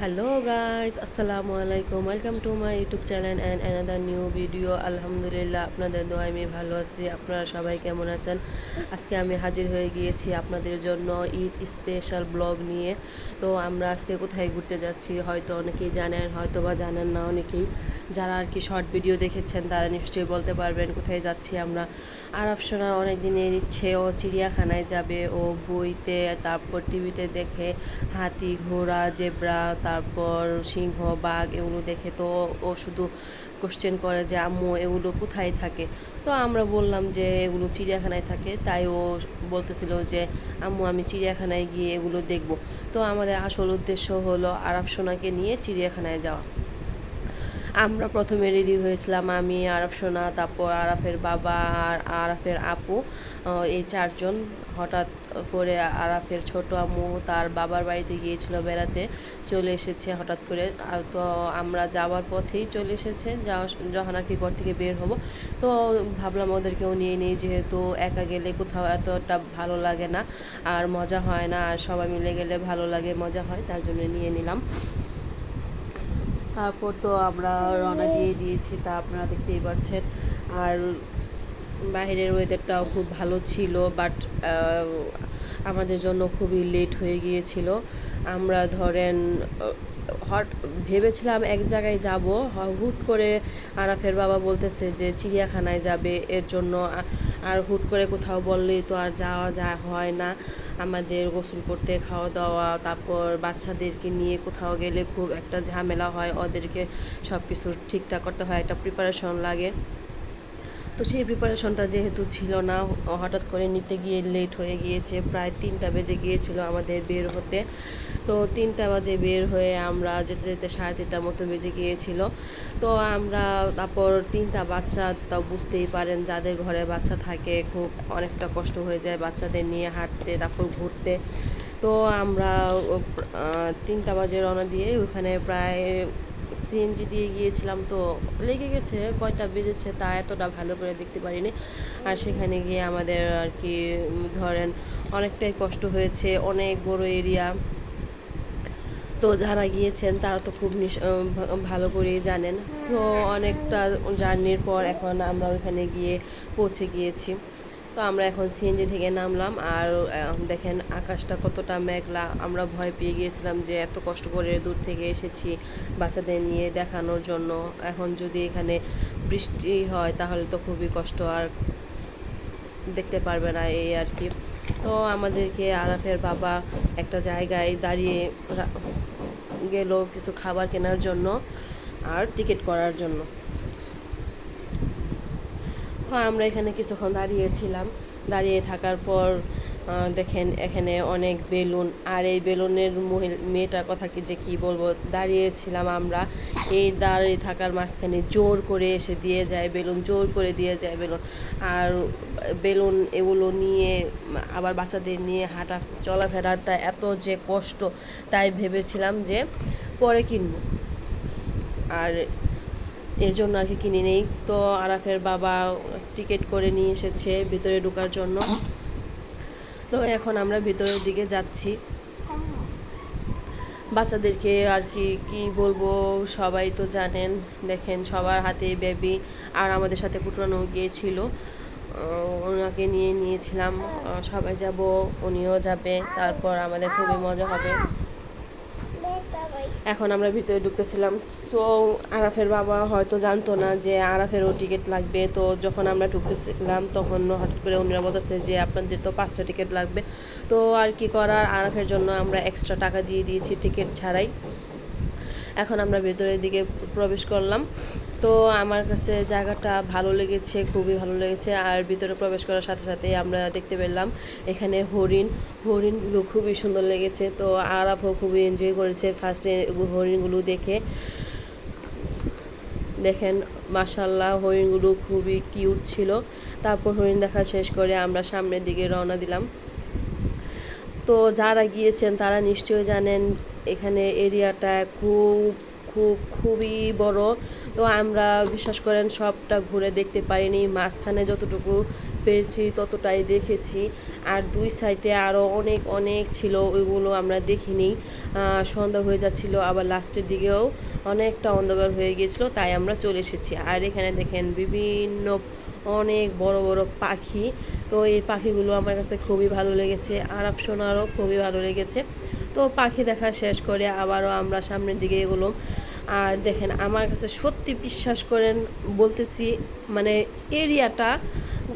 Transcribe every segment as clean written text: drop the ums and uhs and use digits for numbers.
Hello guys, আসসালামু আলাইকুম। Welcome to my YouTube channel and another new video. আলহামদুলিল্লাহ, আপনাদের দোয়ায় আমি ভালো আছি। আপনারা সবাই কেমন আছেন? আজকে আমি হাজির হয়ে গিয়েছি আপনাদের জন্য ঈদ স্পেশাল ব্লগ নিয়ে। তো আমরা আজকে কোথায় ঘুরতে যাচ্ছি হয়তো অনেকেই জানেন, হয়তো বা জানেন না অনেকেই। যারা আর কি শর্ট ভিডিও দেখেছেন তারা নিশ্চয়ই বলতে পারবেন কোথায় যাচ্ছি আমরা। আরব সোনার অনেক দিনের ইচ্ছে, ও চিড়িয়াখানায় যাবে, ও বইতে তারপর টিভিতে দেখে হাতি, ঘোড়া, জেব্রা, তারপর সিংহ, বাঘ এগুলো দেখে। তো ও শুধু কোশ্চেন করে যে আম্মু এগুলো কোথায় থাকে। তো আমরা বললাম যে এগুলো চিড়িয়াখানায় থাকে। তাই ও বলতেছিল যে আম্মু আমি চিড়িয়াখানায় গিয়ে এগুলো দেখব। তো আমাদের আসল উদ্দেশ্য হলো আরব সোনাকে নিয়ে চিড়িয়াখানায় যাওয়া। আমরা প্রথমে রেডি হয়েছিলাম, আমি, আরাফ সোনা, তারপর আরাফের বাবা আর আরাফের আপু, এই চারজন। হঠাৎ করে আরাফের ছোট আম্মু তার বাবার বাড়িতে গিয়েছিল বেড়াতে, চলে এসেছে হঠাৎ করে। তো আমরা যাওয়ার পথেই চলে এসেছে, যখন আর কি ঘর থেকে বের হব। তো ভাবলাম ওদেরকেও নিয়ে নিই, যেহেতু একা গেলে কোথাও এতটা ভালো লাগে না আর মজা হয় না, আর সবাই মিলে গেলে ভালো লাগে, মজা হয়, তার জন্য নিয়ে নিলাম। তারপর তো আমরা রওনা দিয়ে দিয়েছি, তা আপনারা দেখতেই পাচ্ছেন। আর বাইরের ওয়েদারটাও খুব ভালো ছিল, বাট আমাদের জন্য খুবই লেট হয়ে গিয়েছিল। আমরা ধরেন হট ভেবেছিলাম এক জায়গায় যাব, হুট করে আরাফের বাবা বলতেছে যে চিড়িয়াখানায় যাবে, এর জন্য আর হুট করে কোথাও বললেই তো আর যাওয়া হয় না। আমাদের গোসল করতে, খাওয়া দাওয়া, তারপর বাচ্চাদেরকে নিয়ে কোথাও গেলে খুব একটা ঝামেলা হয়, ওদেরকে সব কিছু ঠিকঠাক করতে হয়, একটা প্রিপারেশন লাগে। তো সেই প্রিপারেশনটা যেহেতু ছিল না, হঠাৎ করে নিতে গিয়ে লেট হয়ে গিয়েছে, প্রায় 3টা বেজে গিয়েছিল আমাদের বের হতে। তো 3টা বাজে বের হয়ে আমরা যেতে যেতে 3:30টার মতো বেজে গিয়েছিল। তো আমরা তারপর 3টা বাচ্চা, তাও বুঝতেই পারেন যাদের ঘরে বাচ্চা থাকে খুব অনেকটা কষ্ট হয়ে যায় বাচ্চাদের নিয়ে হাঁটতে, তারপর ঘুরতে। তো আমরা 3টা বাজে রওনা দিয়ে ওখানে প্রায় সিএনজি দিয়ে গিয়েছিলাম। তো লেগে গেছে, কয়টা বেজেছে তা এতটা ভালো করে দেখতে পারিনি। আর সেখানে গিয়ে আমাদের আর কি ধরেন অনেকটাই কষ্ট হয়েছে, অনেক বড় এরিয়া। তো যারা গিয়েছেন তারা তো খুব ভালো করেই জানেন। তো অনেকটা জার্নির পর এখন আমরা ওইখানে গিয়ে পৌঁছে গিয়েছি। তো আমরা এখন সিএনজি থেকে নামলাম, আর দেখেন আকাশটা কতটা মেঘলা। আমরা ভয় পেয়ে গিয়েছিলাম যে এত কষ্ট করে দূর থেকে এসেছি বাচ্চাদের নিয়ে দেখানোর জন্য, এখন যদি এখানে বৃষ্টি হয় তাহলে তো খুবই কষ্ট, আর দেখতে পারবে না, এই আর কি। তো আমাদেরকে আরাফের বাবা একটা জায়গায় দাঁড়িয়ে গেল কিছু খাবার কেনার জন্য আর টিকিট করার জন্য। হ্যাঁ, আমরা এখানে কিছুক্ষণ দাঁড়িয়েছিলাম। দাঁড়িয়ে থাকার পর দেখেন এখানে অনেক বেলুন, আর এই বেলুনের মেয়েটার কথা কি যে কী বলবো, দাঁড়িয়েছিলাম আমরা, এই দাঁড়িয়ে থাকার মাঝখানে জোর করে এসে দিয়ে যায় বেলুন, জোর করে দিয়ে যায় বেলুন। আর বেলুন এগুলো নিয়ে আবার বাচ্চাদের নিয়ে হাঁটা চলাফেরাটা এত যে কষ্ট, তাই ভেবেছিলাম যে পরে কিনবো, আর এই জন্য আর কি কিনে নেই। তো আরাফের বাবা টিকিট করে নিয়ে এসেছে ভিতরে ঢোকার জন্য। তো এখন আমরা ভিতরের দিকে যাচ্ছি। বাচ্চাদেরকে আর কি কি বলবো, সবাই তো জানেন, দেখেন সবার হাতে বেবি, আর আমাদের সাথে কুটরানো গিয়েছিল, ওনাকে নিয়ে নিয়েছিলাম। সবাই যাব, উনিও যাবে, তারপর আমাদের খুবই মজা হবে। এখন আমরা ভিতরে ঢুকতেছিলাম। তো আরাফের বাবা হয়তো জানতো না যে আরাফেরও টিকিট লাগবে। তো যখন আমরা ঢুকতেছিলাম তখন হঠাৎ করে উনিরা বলতেছে যে আপনাদের তো 5টা টিকিট লাগবে। তো আর কি করার, আরাফের জন্য আমরা এক্সট্রা টাকা দিয়ে দিয়েছি টিকিট ছাড়াই। এখন আমরা ভেতরের দিকে প্রবেশ করলাম। তো আমার কাছে জায়গাটা ভালো লেগেছে, খুবই ভালো লেগেছে। আর ভিতরে প্রবেশ করার সাথে সাথেই আমরা দেখতে পেলাম এখানে হরিণগুলো খুবই সুন্দর লেগেছে। তো আরাফও খুবই এনজয় করেছে ফার্স্টে হরিণগুলো দেখে। দেখেন মাশাল্লাহ, হরিণগুলো খুবই কিউট ছিল। তারপর হরিণ দেখা শেষ করে আমরা সামনের দিকে রওনা দিলাম। তো যারা গিয়েছেন তারা নিশ্চয়ই জানেন এখানে এরিয়াটা খুব খুবই বড়। তো আমরা বিশ্বাস করেন সবটা ঘুরে দেখতে পারিনি, মাঝখানে যতটুকু পেরেছি ততটাই দেখেছি। আর দুই সাইডে আরও অনেক অনেক ছিল, ওইগুলো আমরা দেখিনি। সন্ধ্যা হয়ে যাচ্ছিল, আবার লাস্টের দিকেও অনেকটা অন্ধকার হয়ে গিয়েছিল, তাই আমরা চলে এসেছি। আর এখানে দেখেন বিভিন্ন অনেক বড় বড় পাখি। তো এই পাখিগুলো আমার কাছে খুবই ভালো লেগেছে, আরব সোনারও খুবই ভালো লেগেছে। তো পাখি দেখা শেষ করে আবারও আমরা সামনের দিকে এগোলাম। আর দেখেন আমার কাছে সত্যি বিশ্বাস করেন বলতেছি, মানে এরিয়াটা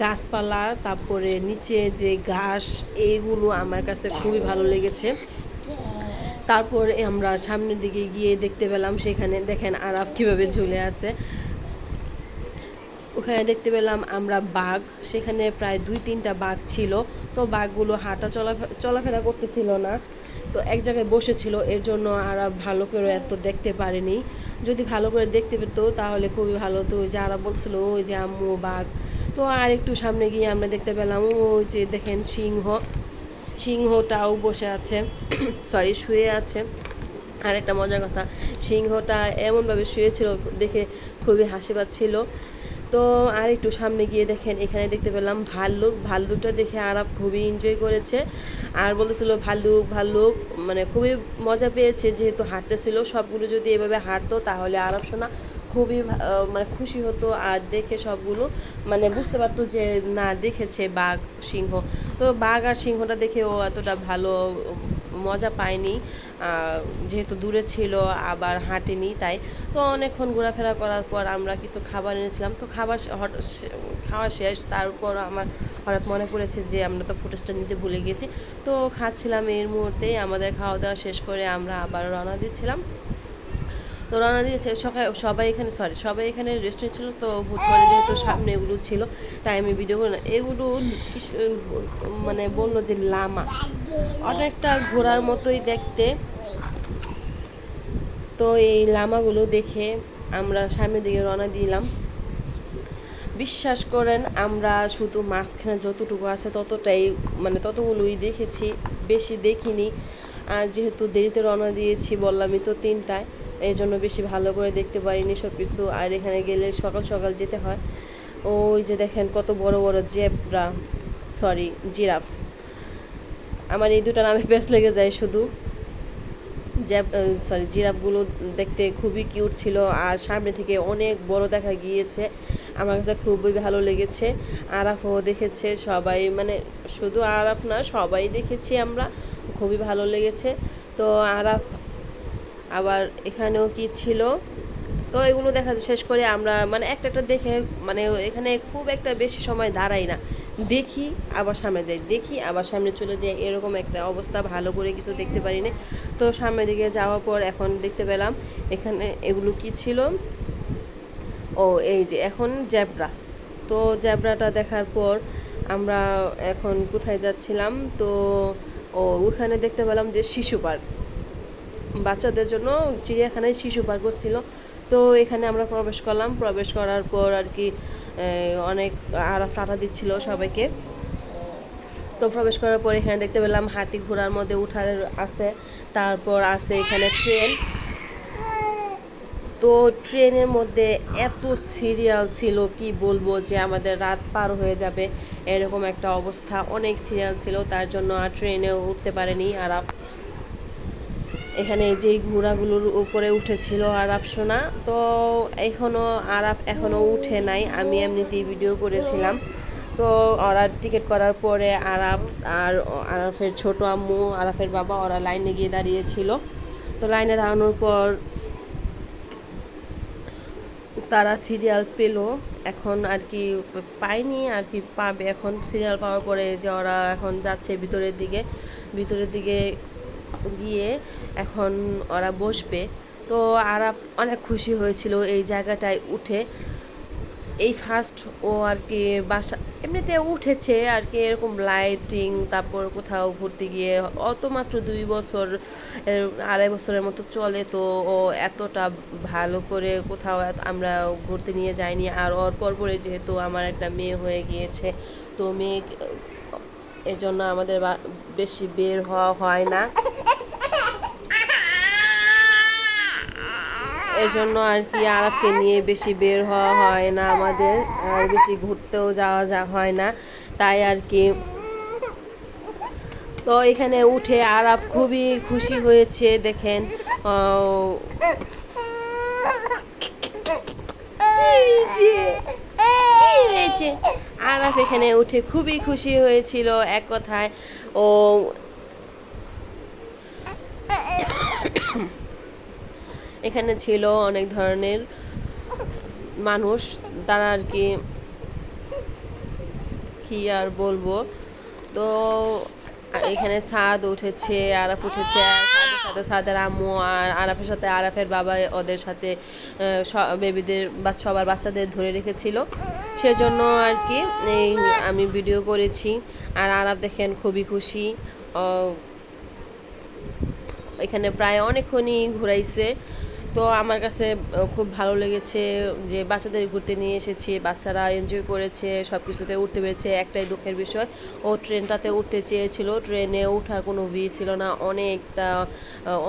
গাছপালা, তারপরে নিচে যে ঘাস, এইগুলো আমার কাছে খুবই ভালো লেগেছে। তারপর আমরা সামনের দিকে গিয়ে দেখতে পেলাম সেখানে দেখেন আরাফ কীভাবে ঝুলে আছে। ওখানে দেখতে পেলাম আমরা বাঘ, সেখানে প্রায় 2-3টা বাঘ ছিল। তো বাঘগুলো হাঁটা চলাফেরা করতেছিল না, তো এক জায়গায় বসেছিল, এর জন্য আরা ভালো করে এত দেখতে পারেনি। যদি ভালো করে দেখতে পেত তাহলে খুবই ভালো হতো। ওই যে আরা বলছিল ওই যে আম্মু বাঘ। তো আর একটু সামনে গিয়ে আমরা দেখতে পেলাম ওই যে দেখেন সিংহটাও বসে আছে, সরি শুয়ে আছে। আর একটা মজার কথা, সিংহটা এমনভাবে শুয়েছিল দেখে খুবই হাসি পাচ্ছিল। তো আর একটু সামনে গিয়ে দেখেন এখানে দেখতে পেলাম ভাল্লুকটা দেখে আরাফ খুবই এনজয় করেছে। আর বলেছিল ভাল্লুক, মানে খুবই মজা পেয়েছে যেহেতু হাঁটতেছিল। সবগুলো যদি এভাবে হাঁটতো তাহলে আরাফ সোনা খুবই মানে খুশি হতো, আর দেখে সবগুলো মানে বুঝতে পারতো যে না দেখেছে বাঘ সিংহ। তো বাঘ আর সিংহটা দেখে ও এতটা ভালো মজা পায়নি, যেহেতু দূরে ছিল আবার হাঁটেনি তাই। তো অনেকক্ষণ ঘোরাফেরা করার পর আমরা কিছু খাবার এনেছিলাম, তো খাওয়া শেষ। তারপর আমার হঠাৎ মনে পড়েছে যে আমরা তো ফুটেজটা নিতে ভুলে গেছি। তো খাচ্ছিলাম, এর মুহূর্তেই আমাদের খাওয়া দাওয়া শেষ করে আমরা আবার রওনা দিচ্ছিলাম। তো রওনা দিয়েছে সবাই এখানে রেস্টুরেন্ট ছিল, তো হুট করে যেহেতু সামনে এগুলো ছিল তাই আমি ভিডিও করি না। এগুলো মানে বললো যে লামা, অনেকটা ঘোড়ার মতোই দেখতে। তো এই লামাগুলো দেখে আমরা সামনের দিকে রওনা দিলাম। বিশ্বাস করেন আমরা শুধু মাঝখানে যতটুকু আছে ততটাই, মানে ততগুলোই দেখেছি, বেশি দেখিনি। আর যেহেতু দেরিতে রওনা দিয়েছি বললামই তো 3টায়, এই জন্য বেশি ভালো করে দেখতে পারিনি সব কিছু। আর এখানে গেলে সকাল সকাল যেতে হয়। ওই যে দেখেন কত বড় বড় জিরাফ। আমার এই দুটো নামে পেস লেগে যায় শুধু। জিরাফগুলো দেখতে খুবই কিউট ছিল, আর সামনে থেকে অনেক বড় দেখা গিয়েছে। আমার কাছে খুবই ভালো লেগেছে। আরাফও দেখেছে, সবাই মানে শুধু আরাফ না সবাই দেখেছি আমরা, খুবই ভালো লেগেছে। তো আরাফ আবার এখানেও কি ছিল, তো এগুলো দেখা শেষ করে আমরা মানে একটা দেখে, মানে এখানে খুব একটা বেশি সময় দাঁড়াই না, দেখি আবার সামনে যাই, দেখি আবার সামনে চলে যাই, এরকম একটা অবস্থা, ভালো করে কিছু দেখতে পারি না। তো সামনের দিকে যাওয়ার পর এখন দেখতে পেলাম এখানে এগুলো কি ছিল, ও এই যে এখন জ্যাবরা। তো জ্যাবরাটা দেখার পর আমরা এখন কোথায় যাচ্ছিলাম, তো ওখানে দেখতে পেলাম যে শিশু পার্ক, বাচ্চাদের জন্য চিড়িয়াখানায় শিশু পার্কও ছিল। তো এখানে আমরা প্রবেশ করলাম, প্রবেশ করার পর আর কি অনেক আরাফ টাটা দিচ্ছিল সবাইকে। তো প্রবেশ করার পর এখানে দেখতে পেলাম হাতি ঘোড়ার মধ্যে উঠার আছে, তারপর আছে এখানে ট্রেন। তো ট্রেনের মধ্যে এত সিরিয়াল ছিল কি বলবো, যে আমাদের রাত পার হয়ে যাবে এরকম একটা অবস্থা, অনেক সিরিয়াল ছিল, তার জন্য আর ট্রেনেও উঠতে পারেনি আরাফ। এখানে যেই ঘোড়াগুলোর উপরে উঠেছিল আরাফ সোনা, তো আরাফ এখনও উঠে নাই, আমি এমনিতেই ভিডিও করেছিলাম। তো ওরা টিকিট করার পরে আরাফ আর আরাফের ছোট আম্মু, আরাফের বাবা, ওরা লাইনে গিয়ে দাঁড়িয়েছিল। তো লাইনে দাঁড়ানোর পর তারা সিরিয়াল পেল, এখন আর কি পায়নি, আর কি পাবে এখন। সিরিয়াল পাওয়ার পরে যে ওরা এখন যাচ্ছে ভিতরের দিকে গিয়ে এখন ওরা বসবে। তো আরাফ অনেক খুশি হয়েছিল এই জায়গাটায় উঠে, এই ফার্স্ট ও আর কি বাসা এমনিতে উঠেছে আর কি, এরকম লাইটিং, তারপর কোথাও ঘুরতে গিয়ে, অত মাত্র 2 বছর 2.5 বছরের মতো চলে, তো ও এতটা ভালো করে কোথাও আমরা ঘুরতে নিয়ে যাইনি। আর ওর পরে যেহেতু আমার একটা মেয়ে হয়ে গিয়েছে, তো মেয়ে এর জন্য আমাদের বেশি বের হওয়া হয় না। এর জন্য আর কি আরাফকে নিয়ে বেশি বের হওয়া হয় না আমাদের, আর বেশি ঘুরতেও যাওয়া হয় না, তাই আর কি। তো এখানে উঠে আরাফ খুবই খুশি হয়েছে, দেখেন। আরাফ এখানে উঠে খুবই খুশি হয়েছিল, এক কথায়। ও এখানে ছিল অনেক ধরনের মানুষ, তারা আর কি আর বলবো। তো এখানে সাদ উঠেছে, আরাফ উঠেছে, আর সাদের সাথে সাদের আম্মু, আর আরাফের সাথে আরাফের বাবা ওদের সাথে বেবিদের বা সবার বাচ্চাদের ধরে রেখেছিল, সেজন্য আর কি এই আমি ভিডিও করেছি। আর আরাফ দেখেন খুবই খুশি। এখানে প্রায় অনেকক্ষণই ঘুরাইছে। তো আমার কাছে খুব ভালো লেগেছে যে বাচ্চাদের ঘুরতে নিয়ে এসেছি, বাচ্চারা এনজয় করেছে, সব কিছুতে উঠতে পেরেছে। একটাই দুঃখের বিষয়, ও ট্রেনটাতে উঠতে চেয়েছিল, ট্রেনে ওঠার কোনো ছিল না,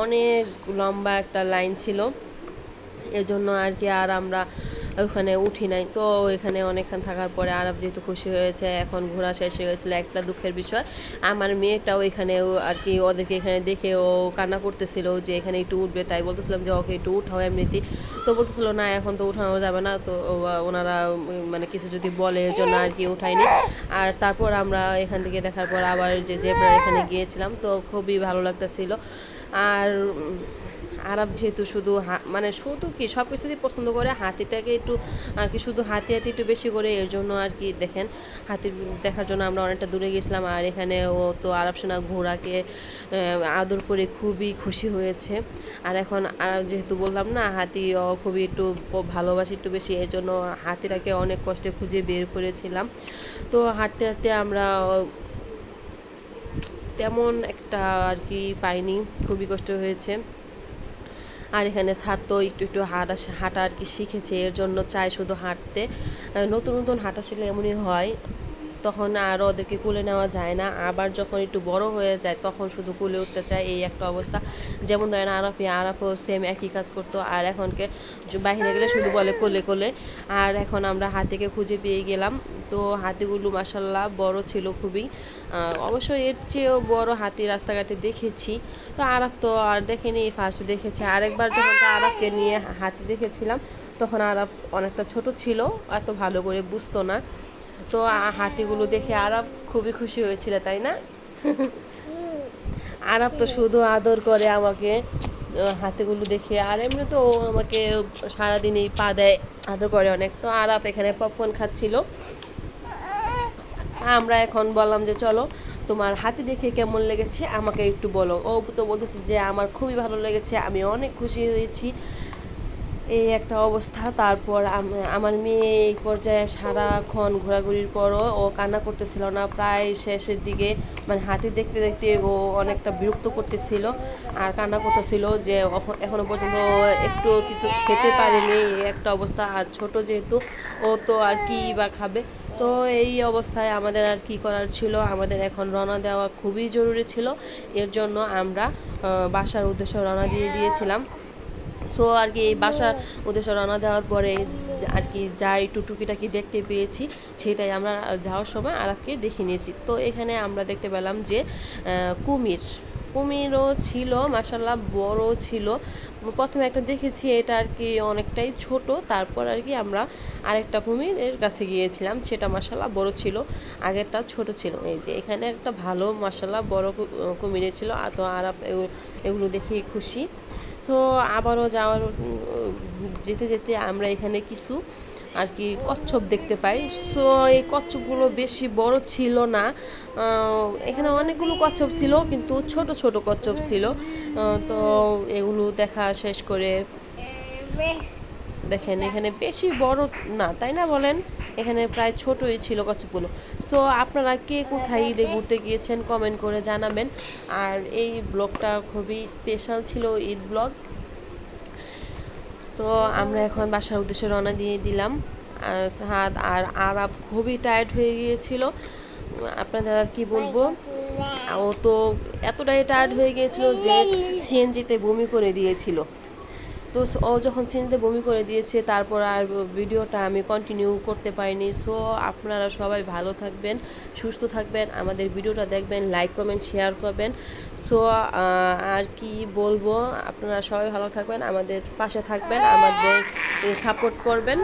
অনেক লম্বা একটা লাইন ছিল, এজন্য আর কি আর আমরা ওখানে উঠি নাই। তো এখানে অনেকক্ষণ থাকার পরে আরাফ যেহেতু খুশি হয়েছে, এখন ঘোরা শেষ হয়ে গেছিলো। একটা দুঃখের বিষয়, আমার মেয়েটাও এখানেও আর কি ওদেরকে এখানে দেখে ও কান্না করতেছিল যে এখানে একটু উঠবে, তাই বলতেছিলাম যে ওকে একটু উঠাও এমনিতেই। তো বলতেছিল না এখন তো উঠানো যাবে না, তো ওনারা মানে কিছু যদি বলে এর জন্য আর কি উঠায়নি। আর তারপর আমরা এখান থেকে দেখার পর আবার যে জেব্রার এখানে গিয়েছিলাম, তো খুবই ভালো লাগতেছিল। আর আরাফ যেহেতু শুধু মানে শুধু কি সব কিছুতেই পছন্দ করে, হাতিটাকে একটু আর কি শুধু হাতি একটু বেশি করে, এর জন্য আর কি দেখেন হাতি দেখার জন্য আমরা অনেকটা দূরে গেছিলাম। আর এখানে ও তো আরাফ সোনা ঘোড়াকে আদর করে খুবই খুশি হয়েছে। আর এখন যেহেতু বললাম না হাতি ও খুবই একটু ভালোবাসি একটু বেশি, এর জন্য হাতিটাকে অনেক কষ্টে খুঁজে বের করেছিলাম। তো হাঁটতে হাঁটতে আমরা তেমন একটা আর কি পাইনি, খুবই কষ্ট হয়েছে। আর এখানে ছাদ তো একটু একটু হাঁটা আর কি শিখেছে, এর জন্য চায় শুধু হাঁটতে। নতুন নতুন হাঁটা শিখলে এমনই হয়, তখন আর ওদেরকে কুলে নেওয়া যায় না, আবার যখন একটু বড় হয়ে যায় তখন শুধু কুলে উঠতে চায়, এই একটা অবস্থা। যেমন ধরেন আরাফও সেম একই কাজ করতো, আর এখনকে বাইরে গেলে শুধু বলে কোলে কোলে। আর এখন আমরা হাতিকে খুঁজে পেয়ে গেলাম। তো হাতিগুলো মাসাল্লাহ বড় ছিল খুবই, অবশ্যই এর চেয়েও বড় হাতি রাস্তাঘাটে দেখেছি। তো আরাফ তো আর দেখেনি, ফার্স্ট দেখেছে। আরেকবার যখন আরাফকে নিয়ে হাতি দেখেছিলাম তখন আরাফ অনেকটা ছোট ছিল, এত ভালো করে বুঝতো না। তো হাতিগুলো দেখে আরাফ খুবই খুশি হয়েছিল, তাই না? আরাফ তো শুধু আদর করে আমাকে হাতিগুলো দেখে, আর এমনি তো ও আমাকে সারাদিনই পা দেয়, আদর করে অনেক। তো আরাফ এখানে পপকর্ন খাচ্ছিল। আমরা এখন বললাম যে চলো তোমার হাতি দেখে কেমন লেগেছে আমাকে একটু বলো। ও তো বলতেছে যে আমার খুবই ভালো লেগেছে, আমি অনেক খুশি হয়েছি, এই একটা অবস্থা। তারপর আমার মেয়ে এই পর্যায়ে সারাক্ষণ ঘোরাঘুরির পরও ও কান্না করতেছিল না, প্রায় শেষের দিকে মানে হাতি দেখতে দেখতে ও অনেকটা বিরক্ত করতেছিল আর কান্না করতেছিল যে এখনো পর্যন্ত একটু কিছু খেতে পারেনি, এই একটা অবস্থা। আর ছোট যেহেতু ও তো আর কি বা খাবে। তো এই অবস্থায় আমাদের আর কি করার ছিল, আমাদের এখন রওনা দেওয়া খুবই জরুরি ছিল, এর জন্য আমরা বাসার উদ্দেশ্যে রওনা দিয়ে দিয়েছিলাম। সো আর কি এই বাসার উদ্দেশ্যে রওনা দেওয়ার পরে আর কি যা একটু টুকিটাকি দেখতে পেয়েছি সেটাই আমরা যাওয়ার সময় আরাফকে দেখে নিয়েছি। তো এখানে আমরা দেখতে পেলাম যে কুমিরও ছিল, মাশাল্লাহ বড় ছিল। প্রথমে একটা দেখেছি, এটা আর কি অনেকটাই ছোট, তারপর আর কি আমরা আরেকটা কুমিরের কাছে গিয়েছিলাম, সেটা মাশাল্লাহ বড় ছিল, আগেরটা ছোট ছিল। এই যে এখানে একটা ভালো মাশাল্লাহ বড় কুমিরে ছিল। তো আরাফ এগুলো দেখেই খুশি। তো আবারও যেতে যেতে আমরা এখানে কিছু আর কি কচ্ছপ দেখতে পাই। সো এই কচ্ছপগুলো বেশি বড় ছিল না, এখানে অনেকগুলো কচ্ছপ ছিল কিন্তু ছোট ছোট কচ্ছপ ছিল। তো এগুলো দেখা শেষ করে দেখেন এখানে বেশি বড় না, তাই না বলেন? এখানে প্রায় ছোটই ছিল কচ্ছপগুলো। সো আপনারা কে কোথায় ঈদে ঘুরতে গিয়েছেন কমেন্ট করে জানাবেন। আর এই ব্লগটা খুবই স্পেশাল ছিল, ঈদ ব্লগ। তো আমরা এখন বাসার উদ্দেশ্যে রওনা দিয়ে দিলাম। সাদ আর আরাফ খুবই টায়ার্ড হয়ে গিয়েছিল, আপনাদের আর কি বলবো, ও তো এতটাই টায়ার্ড হয়ে গিয়েছিল যে সিএনজিতে বমি করে দিয়েছিল। তো ও যখন সিনতে বমি করে দিয়েছে তারপর আর ভিডিওটা আমি কন্টিনিউ করতে পারিনি। সো আপনারা সবাই ভালো থাকবেন, সুস্থ থাকবেন, আমাদের ভিডিওটা দেখবেন, লাইক কমেন্ট শেয়ার করবেন। সো আর কি বলবো, আপনারা সবাই ভালো থাকবেন, আমাদের পাশে থাকবেন, আমাদের সাপোর্ট করবেন।